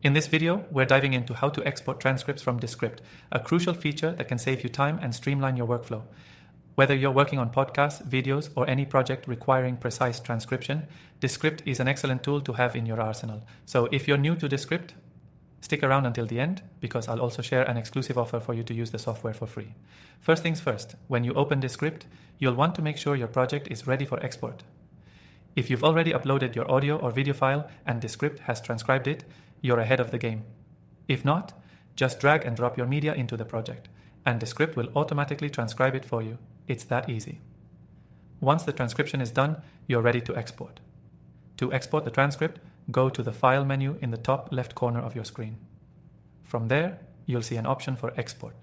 In this video, we're diving into how to export transcripts from Descript, a crucial feature that can save you time and streamline your workflow. Whether you're working on podcasts, videos, or any project requiring precise transcription, Descript is an excellent tool to have in your arsenal. So if you're new to Descript, stick around until the end because I'll also share an exclusive offer for you to use the software for free. First things first, when you open Descript, you'll want to make sure your project is ready for export. If you've already uploaded your audio or video file and Descript has transcribed it, you're ahead of the game. If not, just drag and drop your media into the project, and Descript will automatically transcribe it for you. It's that easy. Once the transcription is done, you're ready to export. To export the transcript, go to the File menu in the top left corner of your screen. From there, you'll see an option for Export.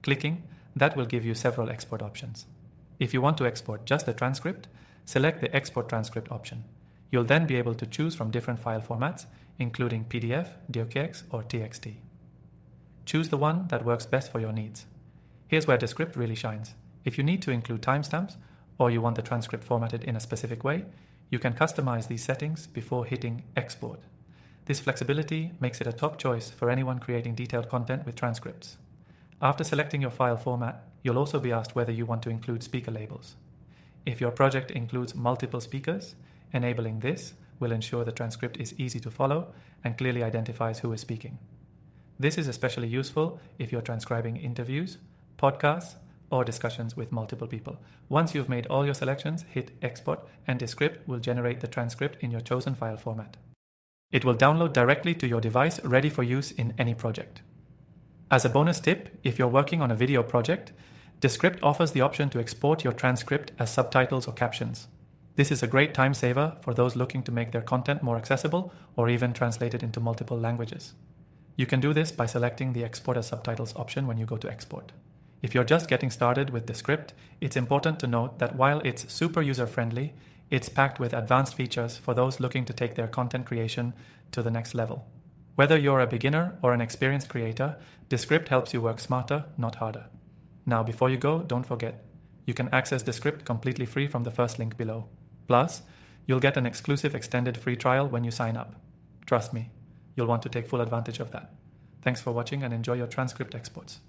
Clicking, that will give you several export options. If you want to export just the transcript, select the Export Transcript option. You'll then be able to choose from different file formats, including PDF, docx, or TXT. Choose the one that works best for your needs. Here's where Descript really shines. If you need to include timestamps, or you want the transcript formatted in a specific way, you can customize these settings before hitting Export. This flexibility makes it a top choice for anyone creating detailed content with transcripts. After selecting your file format, you'll also be asked whether you want to include speaker labels. If your project includes multiple speakers, enabling this will ensure the transcript is easy to follow and clearly identifies who is speaking. This is especially useful if you're transcribing interviews, podcasts, or discussions with multiple people. Once you've made all your selections, hit Export and Descript will generate the transcript in your chosen file format. It will download directly to your device, ready for use in any project. As a bonus tip, if you're working on a video project, Descript offers the option to export your transcript as subtitles or captions. This is a great time saver for those looking to make their content more accessible or even translate it into multiple languages. You can do this by selecting the Export as Subtitles option when you go to Export. If you're just getting started with Descript, it's important to note that while it's super user-friendly, it's packed with advanced features for those looking to take their content creation to the next level. Whether you're a beginner or an experienced creator, Descript helps you work smarter, not harder. Now, before you go, don't forget, you can access Descript completely free from the first link below. Plus, you'll get an exclusive extended free trial when you sign up. Trust me, you'll want to take full advantage of that. Thanks for watching and enjoy your transcript exports.